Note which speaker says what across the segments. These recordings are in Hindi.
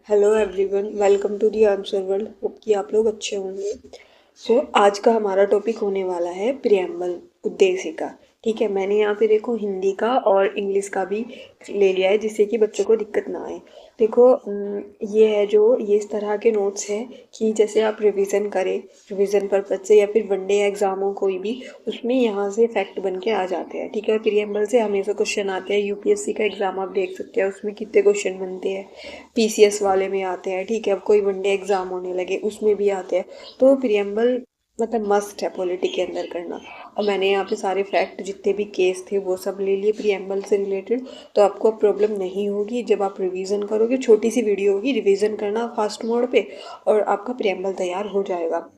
Speaker 1: Hello everyone, welcome to the answer world. Hope कि आप लोग अच्छे होंगे। आज का हमारा टॉपिक होने वाला है प्रियम्बल, उद्देशिका। ठीक है, मैंने यहाँ पे देखो हिंदी का और इंग्लिश का भी ले लिया है जिससे कि बच्चों को दिक्कत ना आए। देखो ये है जो ये इस तरह के नोट्स हैं कि जैसे आप रिवीजन करें, रिवीजन पर्पज से या फिर वनडे एग्जाम हो कोई भी, उसमें यहाँ से फैक्ट बन के आ जाते हैं। ठीक है, प्रियम्बल से हमेशा क्वेश्चन आते हैं। यूपीएससी का एग्जाम आप देख सकते हैं, उसमें कितने क्वेश्चन बनते हैं। पीसीएस वाले में आते हैं। ठीक है, अब कोई वनडे एग्जाम होने लगे उसमें भी आते हैं। तो प्रियम्बल मतलब मस्ट है पॉलिटी के अंदर करना। और मैंने यहाँ पे सारे फैक्ट जितने भी केस थे वो सब ले लिए प्रियम्बल से रिलेटेड। तो आपको अब प्रॉब्लम नहीं होगी जब आप रिवीजन करोगे। छोटी सी वीडियो होगी, रिवीजन करना फास्ट मोड पे और आपका प्रियम्बल तैयार हो जाएगा।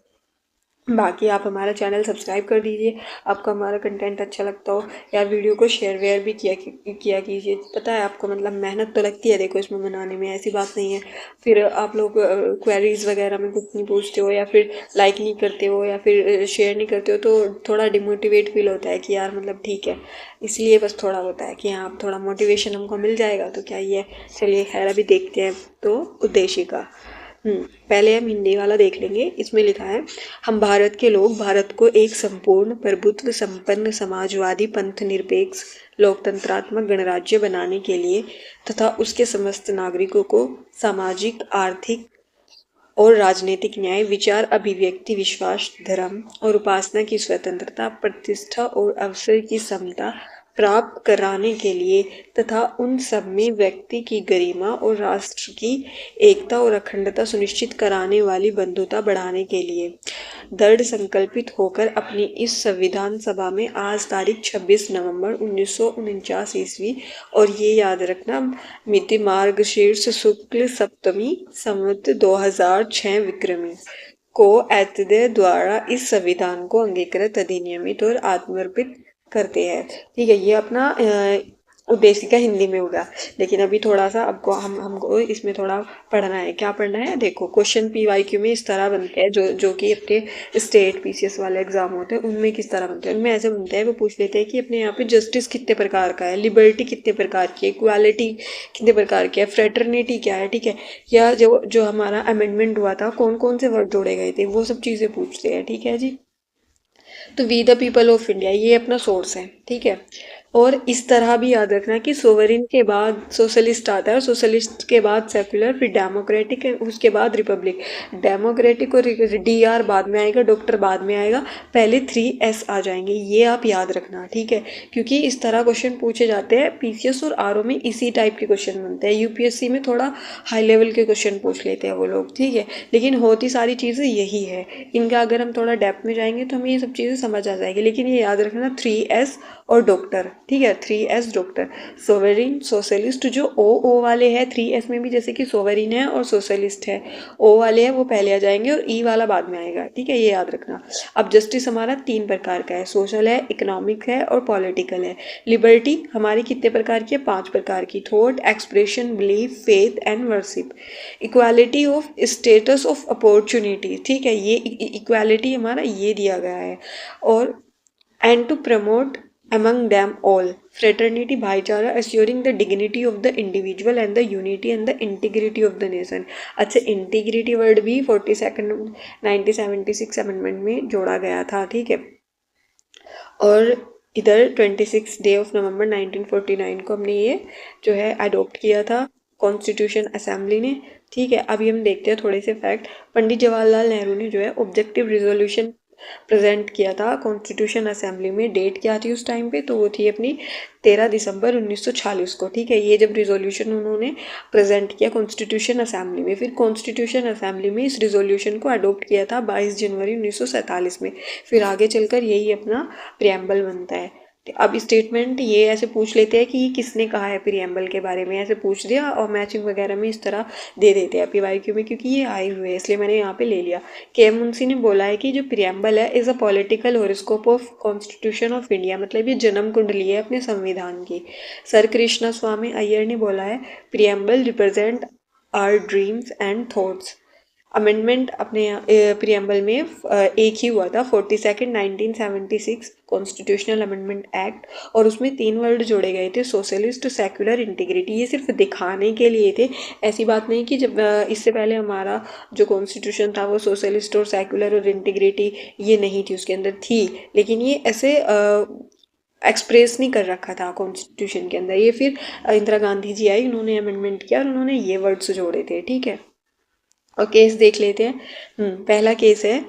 Speaker 1: बाकी आप हमारा चैनल सब्सक्राइब कर दीजिए। आपको हमारा कंटेंट अच्छा लगता हो यार, वीडियो को शेयर वेयर भी किया कीजिए। पता है आपको मतलब मेहनत तो लगती है देखो इसमें बनाने में, ऐसी बात नहीं है। फिर आप लोग क्वेरीज वगैरह में कुछ नहीं पूछते हो या फिर लाइक नहीं करते हो या फिर शेयर नहीं करते हो तो थोड़ा डिमोटिवेट फील होता है कि यार मतलब ठीक है। इसलिए बस थोड़ा होता है कि हाँ आप थोड़ा मोटिवेशन हमको मिल जाएगा तो क्या ही है। चलिए खैर अभी देखते हैं। तो उद्देशिका पहले हम हिंदी वाला देख लेंगे। इसमें लिखा है, हम भारत के लोग भारत को एक संपूर्ण प्रभुत्व संपन्न समाजवादी पंथ निरपेक्ष लोकतंत्रात्मक गणराज्य बनाने के लिए तथा उसके समस्त नागरिकों को सामाजिक आर्थिक और राजनीतिक न्याय, विचार अभिव्यक्ति, विश्वास, धर्म और उपासना की स्वतंत्रता, प्रतिष्ठा और अवसर की समता प्राप्त कराने के लिए तथा उन सब में व्यक्ति की गरिमा और राष्ट्र की एकता और अखंडता सुनिश्चित कराने वाली बंधुता बढ़ाने के लिए दृढ़ संकल्पित होकर अपनी इस संविधान सभा में आज तारीख 26 नवंबर 1949 ईस्वी और ये याद रखना मिति मार्गशीर्ष शुक्ल सप्तमी संवत 2006 विक्रमी को एतदे द्वारा इस संविधान को अंगीकृत, अधिनियमित और आत्मर्पित करते हैं। ठीक है, ये अपना उद्देशिका हिंदी में होगा। लेकिन अभी थोड़ा सा आपको हमको इसमें थोड़ा पढ़ना है। क्या पढ़ना है देखो, क्वेश्चन पीवाईक्यू में इस तरह बनते हैं जो कि अपने स्टेट पीसीएस वाले एग्जाम होते हैं उनमें किस तरह बनते हैं। उनमें ऐसे बनते हैं, वो पूछ लेते हैं कि अपने यहाँ पे जस्टिस कितने प्रकार का है, लिबर्टी कितने प्रकार की है, इक्वालिटी कितने प्रकार की है, फ्रेटर्निटी क्या है। ठीक है, या जो जो हमारा अमेंडमेंट हुआ था कौन कौन से वर्ड जोड़े गए थे, वो सब चीज़ें पूछते हैं। ठीक है जी, तो we the people of India ये अपना सोर्स है। ठीक है, और इस तरह भी याद रखना कि सोवरिन के बाद सोशलिस्ट आता है और सोशलिस्ट के बाद सेकुलर, फिर डेमोक्रेटिक, उसके बाद रिपब्लिक। डेमोक्रेटिक और डीआर बाद में आएगा, डॉक्टर बाद में आएगा, पहले 3S आ जाएंगे। ये आप याद रखना। ठीक है, क्योंकि इस तरह क्वेश्चन पूछे जाते हैं पीसीएस और आरओ में, इसी टाइप के क्वेश्चन बनते हैं। यूपीएससी में थोड़ा हाई लेवल के क्वेश्चन पूछ लेते हैं वो लोग। ठीक है, लेकिन होती सारी चीज़ें यही है। इनका अगर हम थोड़ा डेप्थ में जाएंगे तो हमें ये सब चीज़ें समझ आ जाएगी। लेकिन ये याद रखना 3S और डॉक्टर। ठीक है, 3S डॉक्टर, सोवरिन, सोशलिस्ट। जो ओ वाले हैं 3S में भी, जैसे कि सोवरिन है और सोशलिस्ट है, ओ वाले हैं वो पहले आ जाएंगे और ई वाला बाद में आएगा। ठीक है, ये याद रखना। अब जस्टिस हमारा 3 प्रकार का है, सोशल है, इकोनॉमिक है और पॉलिटिकल है। लिबर्टी हमारी कितने प्रकार की है, 5 प्रकार की, thought, expression, belief, faith and worship. Equality of status of opportunity. ठीक है, ये इक्वालिटी हमारा ये दिया गया है। और and to promote among them all fraternity, भाईचारा, assuring the dignity of the individual and the unity and the integrity of the nation। अच्छा, इंटीग्रिटी वर्ड भी 42nd 1976 अमेंडमेंट में जोड़ा गया था। ठीक है, और इधर 26 डे ऑफ नवंबर 1949 को हमने ये जो है अडोप्ट किया था कॉन्स्टिट्यूशन असेंबली ने। ठीक है, अभी हम देखते हैं थोड़े से फैक्ट। पंडित जवाहरलाल नेहरू ने जो है ऑब्जेक्टिव रिजोल्यूशन प्रेजेंट किया था कॉन्स्टिट्यूशन असेंबली में। डेट क्या थी उस टाइम पे, तो वो थी अपनी 13 दिसंबर 1946 को। ठीक है, ये जब रिजोल्यूशन उन्होंने प्रेजेंट किया कॉन्स्टिट्यूशन असेंबली में, फिर कॉन्स्टिट्यूशन असेंबली में इस रिजोल्यूशन को अडोप्ट किया था 22 जनवरी 1947 में। फिर आगे चलकर यही अपना प्रियम्बल बनता है। अब स्टेटमेंट ये ऐसे पूछ लेते हैं कि ये किसने कहा है प्रियम्बल के बारे में, ऐसे पूछ दिया और मैचिंग वगैरह में इस तरह दे देते हैं पीवाईक्यू में, क्योंकि ये आए हुए हैं इसलिए मैंने यहाँ पे ले लिया। के मुंशी ने बोला है कि जो प्रियम्बल है is a political horoscope of constitution of India, मतलब ये जन्म कुंडली है अपने संविधान की। सर कृष्णा स्वामी अय्यर ने बोला है preamble represent our dreams and thoughts, amendment अपने प्रियम्बल में एक ही हुआ था 42 1976 कॉन्स्टिट्यूशनल अमेंडमेंट एक्ट, और उसमें 3 वर्ड जोड़े गए थे, सोशलिस्ट, सेक्युलर, इंटीग्रिटी। ये सिर्फ दिखाने के लिए थे, ऐसी बात नहीं कि जब इससे पहले हमारा जो कॉन्स्टिट्यूशन था वो सोशलिस्ट और सेक्युलर और इंटीग्रिटी ये नहीं थी, उसके अंदर थी, लेकिन ये ऐसे एक्सप्रेस नहीं कर रखा था कॉन्स्टिट्यूशन के अंदर। ये फिर इंदिरा गांधी जी आई, उन्होंने अमेंडमेंट किया और उन्होंने ये वर्ड्स जोड़े थे, ठीक है। और केस देख लेते हैं। पहला केस है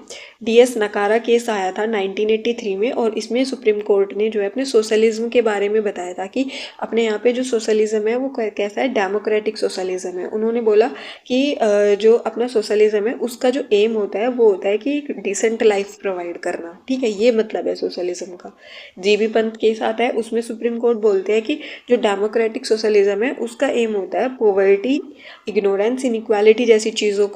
Speaker 1: DS नकारा केस, आया था 1983 में, और इसमें सुप्रीम कोर्ट ने जो है अपने सोशलिज्म के बारे में बताया था कि अपने यहाँ पे जो सोशलिज्म है वो कैसा है, डेमोक्रेटिक सोशलिज्म है। उन्होंने बोला कि जो अपना सोशलिज्म है उसका जो एम होता है वो होता है कि एक डिसेंट लाइफ प्रोवाइड करना, ठीक है, ये मतलब है सोशलिज्म का। GB पंत केस आता है, उसमें सुप्रीम कोर्ट बोलते हैं कि जो डेमोक्रेटिक सोशलिज्म है उसका एम होता है पॉवर्टी, इग्नोरेंस, इनइक्वालिटी जैसी चीज़ों को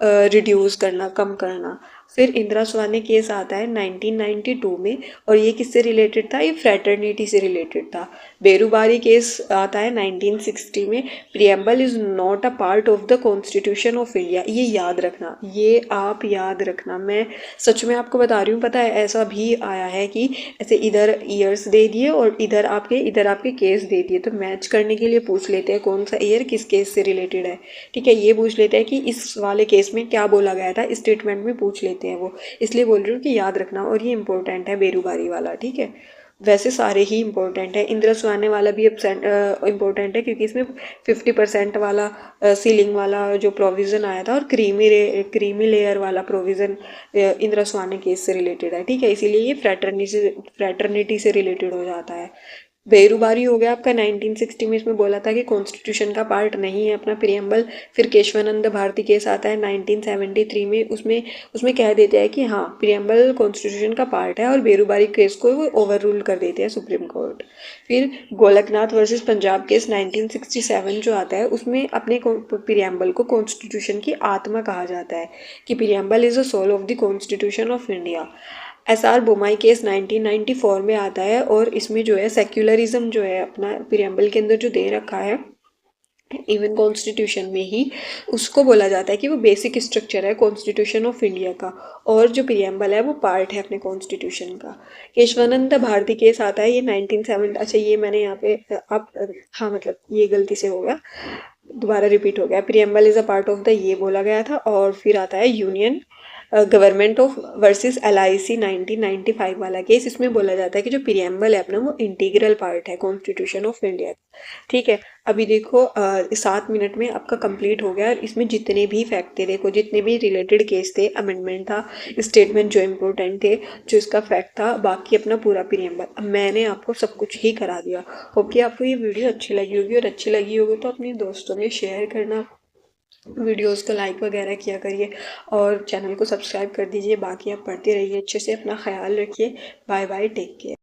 Speaker 1: रिड्यूस करना, कम करना। फिर इंदिरा स्वाने केस आता है 1992 में, और ये किससे रिलेटेड था, ये फ्रेटर्निटी से रिलेटेड था। बेरूबारी केस आता है 1960 में, preamble is not a part of the constitution of India. ये याद रखना, ये आप याद रखना, मैं सच में आपको बता रही हूँ। पता है ऐसा भी आया है कि ऐसे इधर ईयर्स दे दिए और इधर आपके केस दे दिए, तो मैच करने के लिए पूछ लेते हैं कौन सा ईयर किस केस से रिलेटेड है, ठीक है। ये पूछ लेते हैं कि इस वाले केस में क्या बोला गया था, स्टेटमेंट में पूछ लेते हैं वो, इसलिए बोल रही हूँ कि याद रखना। और ये इंपॉर्टेंट है बेरूबारी वाला, ठीक है। वैसे सारे ही इंपॉर्टेंट है, इंदिरा सुहाने वाला भी इंपॉर्टेंट है क्योंकि इसमें 50% वाला सीलिंग वाला जो प्रोविज़न आया था, और क्रीमी लेयर वाला प्रोविज़न इंदिरा सुहाने केस से रिलेटेड है, ठीक है, इसीलिए ये फ्रैटर्निटी से रिलेटेड हो जाता है। बेरूबारी हो गया आपका 1960 में, इसमें बोला था कि कॉन्स्टिट्यूशन का पार्ट नहीं है अपना प्रियम्बल। फिर केशवानंद भारती केस आता है 1973 में, उसमें कह देते हैं कि हाँ प्रियम्बल कॉन्स्टिट्यूशन का पार्ट है, और बेरूबारी केस को वो ओवर रूल कर देते हैं सुप्रीम कोर्ट। फिर गोलकनाथ वर्सेस पंजाब केस 1967 जो आता है, उसमें अपने प्रियम्बल को कॉन्स्टिट्यूशन की आत्मा कहा जाता है कि preamble is the soul of the constitution of India. SR Bommai case 1994 में आता है, और इसमें जो है सेक्युलरिज्म जो है अपना प्रियम्बल के अंदर जो दे रखा है इवन कॉन्स्टिट्यूशन में ही, उसको बोला जाता है कि वो बेसिक स्ट्रक्चर है कॉन्स्टिट्यूशन ऑफ इंडिया का, और जो प्रियम्बल है वो पार्ट है अपने कॉन्स्टिट्यूशन का। केशवानंद भारती केस आता है, ये 1970, अच्छा ये मैंने यहाँ पे आप हाँ मतलब ये गलती से हो गया, दोबारा रिपीट हो गया, preamble is a part of the ये बोला गया था। और फिर आता है union government of versus LIC 1995 वाला केस, इसमें बोला जाता है कि जो प्रियम्बल है अपना वो इंटीग्रल पार्ट है कॉन्स्टिट्यूशन ऑफ इंडिया, ठीक है। अभी देखो 7 मिनट में आपका कंप्लीट हो गया, और इसमें जितने भी फैक्ट थे, देखो जितने भी रिलेटेड केस थे, अमेंडमेंट था, स्टेटमेंट जो इम्पोर्टेंट थे, जो इसका फैक्ट था, बाकी अपना पूरा प्रियम्बल, अब मैंने आपको सब कुछ ही करा दिया। होप कि आपको ये वीडियो अच्छी लगी होगी, और अच्छी लगी होगी तो अपने दोस्तों में शेयर करना, वीडियोस को लाइक वगैरह किया करिए, और चैनल को सब्सक्राइब कर दीजिए। बाकी आप पढ़ते रहिए, अच्छे से अपना ख्याल रखिए। Bye bye, take care.